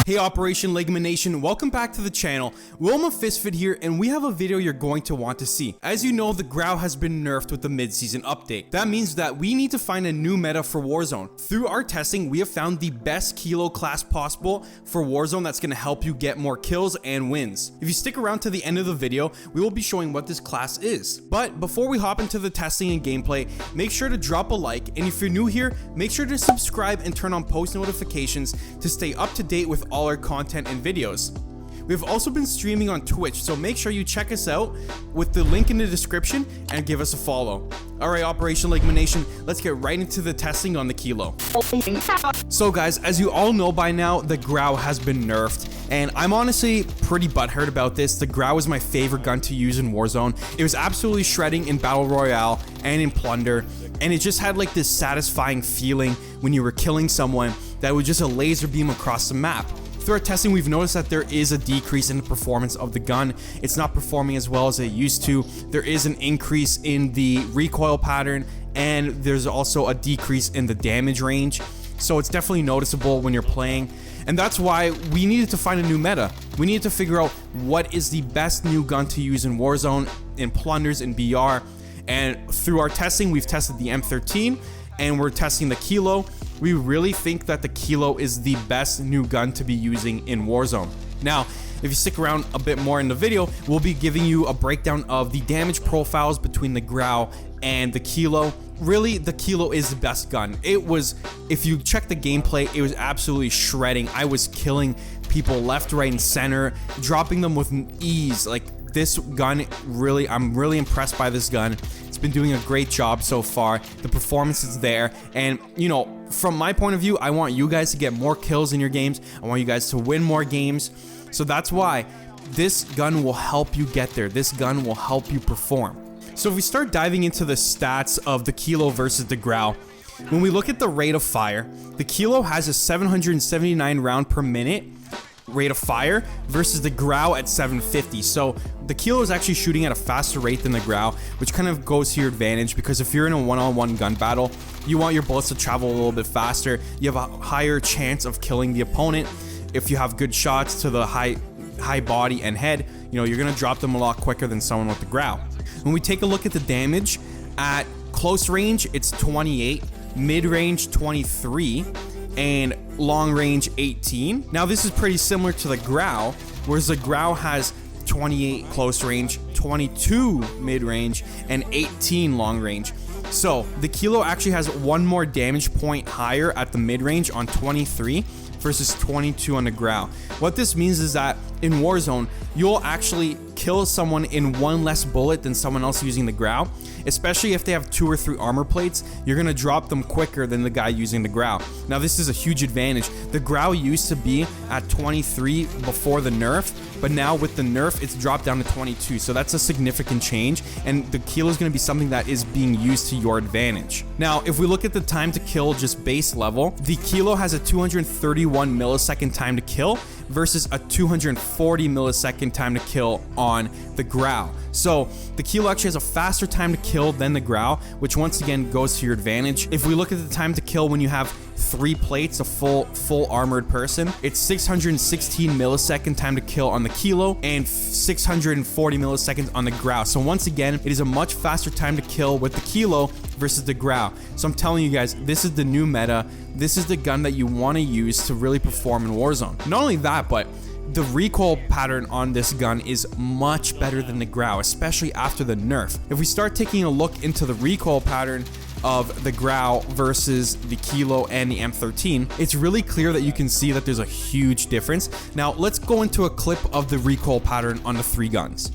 Hey Operation Ligma Nation, welcome back to the channel. Wilma Fistfit here, and we have a video you're going to want to see. As you know, the Grau has been nerfed with the mid-season update. That means that we need to find a new meta for Warzone. Through our testing, we have found the best kilo class possible for Warzone that's going to help you get more kills and wins. If you stick around to the end of the video, we will be showing what this class is. But before we hop into the testing and gameplay, make sure to drop a like, and if you're new here, make sure to subscribe and turn on post notifications to stay up to date with all our content and videos. We've also been streaming on Twitch, so make sure you check us out with the link in the description and give us a follow. Alright, Operation Ligma Nation, let's get right into the testing on the kilo. So guys, as you all know by now, the Grau has been nerfed, and I'm honestly pretty butthurt about this. The Grau is my favorite gun to use in Warzone. It was absolutely shredding in Battle Royale and in Plunder, and it just had like this satisfying feeling when you were killing someone that was just a laser beam across the map. Through our testing, we've noticed that there is a decrease in the performance of the gun. It's not performing as well as it used to. There is an increase in the recoil pattern, and there's also a decrease in the damage range. So it's definitely noticeable when you're playing. And that's why we needed to find a new meta. We needed to figure out what is the best new gun to use in Warzone, in Plunders, in BR. And through our testing, we've tested the M13, and we're testing the Kilo. We really think that the Kilo is the best new gun to be using in Warzone. Now, if you stick around a bit more in the video, we'll be giving you a breakdown of the damage profiles between the Grau and the Kilo. Really, the Kilo is the best gun. It was, if you check the gameplay, it was absolutely shredding. I was killing people left, right, and center, dropping them with ease. Like, this gun, really, I'm really impressed by this gun. It's been doing a great job so far. The performance is there, and you know, from my point of view, I want you guys to get more kills in your games. I want you guys to win more games. So that's why this gun will help you get there. This gun will help you perform. So if we start diving into the stats of the Kilo versus the Grau, when we look at the rate of fire, the Kilo has a 779 round per minute rate of fire versus the Grau at 750. So the Kilo is actually shooting at a faster rate than the Grau, which kind of goes to your advantage, because if you're in a one-on-one gun battle, you want your bullets to travel a little bit faster. You have a higher chance of killing the opponent. If you have good shots to the high body and head, you know, you're gonna drop them a lot quicker than someone with the Grau. When we take a look at the damage, at close range it's 28, mid-range 23, and long range 18. Now this is pretty similar to the Grau, whereas the Grau has 28 close range, 22 mid range, and 18 long range. So the Kilo actually has one more damage point higher at the mid range on 23 versus 22 on the Grau. What this means is that in Warzone, you'll actually kill someone in one less bullet than someone else using the Grau, especially if they have 2 or 3 armor plates. You're gonna drop them quicker than the guy using the Grau. Now this is a huge advantage. The Grau used to be at 23 before the nerf, but now with the nerf, it's dropped down to 22. So that's a significant change, and the Kilo is gonna be something that is being used to your advantage. Now, if we look at the time to kill just base level, the Kilo has a 231 millisecond time to kill versus a 240 millisecond time to kill on the Grau. So the Kilo actually has a faster time to kill than the Grau, which once again goes to your advantage. If we look at the time to kill when you have 3 plates, a full armored person, it's 616 millisecond time to kill on the Kilo and 640 milliseconds on the Grau. So once again, it is a much faster time to kill with the Kilo versus the Grau. So I'm telling you guys, this is the new meta. This is the gun that you want to use to really perform in Warzone. Not only that, but the recoil pattern on this gun is much better than the Grau, especially after the nerf. If we start taking a look into the recoil pattern of the Grau versus the Kilo and the M13, it's really clear that you can see that there's a huge difference. Now let's go into a clip of the recoil pattern on the 3 guns.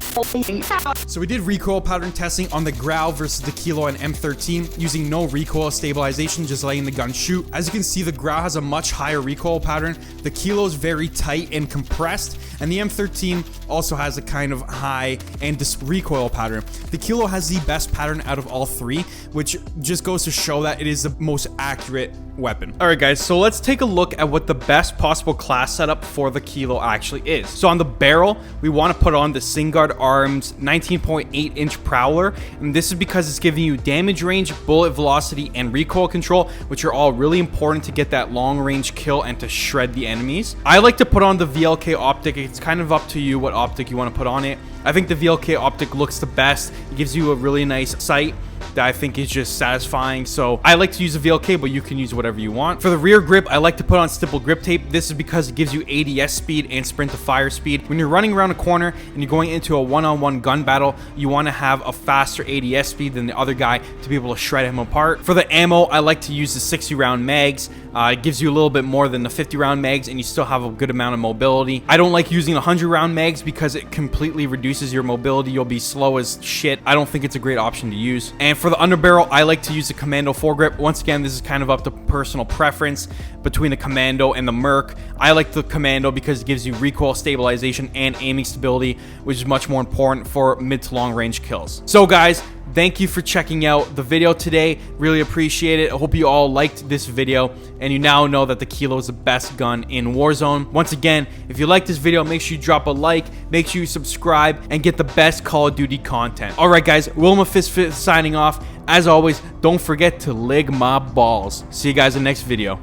So we did recoil pattern testing on the Grau versus the Kilo and M13 using no recoil stabilization, just letting the gun shoot. As you can see, the Grau has a much higher recoil pattern. The Kilo is very tight and compressed, and the M13 also has a kind of high and recoil pattern. The Kilo has the best pattern out of all three, which just goes to show that it is the most accurate weapon. Alright guys, so let's take a look at what the best possible class setup for the Kilo actually is. So on the barrel, we want to put on the Singard Arms 19.8 inch Prowler, and this is because it's giving you damage range, bullet velocity, and recoil control, which are all really important to get that long range kill and to shred the enemies. I like to put on the VLK optic. It's kind of up to you what optic you want to put on it. I think the VLK optic looks the best. It gives you a really nice sight that I think is just satisfying. So I like to use a VLK, but you can use whatever you want. For the rear grip, I like to put on stipple grip tape. This is because it gives you ADS speed and sprint to fire speed. When you're running around a corner and you're going into a one-on-one gun battle, you want to have a faster ADS speed than the other guy to be able to shred him apart. For the ammo, I like to use the 60 round mags. It gives you a little bit more than the 50 round mags, and you still have a good amount of mobility. I don't like using 100 round mags because it completely reduces your mobility. You'll be slow as shit. I don't think it's a great option to use. And for the underbarrel, I like to use the Commando foregrip. Once again, this is kind of up to personal preference between the Commando and the Merc. I like the Commando because it gives you recoil stabilization and aiming stability, which is much more important for mid to long range kills. So guys, thank you for checking out the video today. Really appreciate it. I hope you all liked this video and you now know that the Kilo is the best gun in Warzone. Once again, if you like this video, make sure you drop a like, make sure you subscribe, and get the best Call of Duty content. Alright guys, Wilma Fist signing off. As always, don't forget to lig my balls. See you guys in the next video.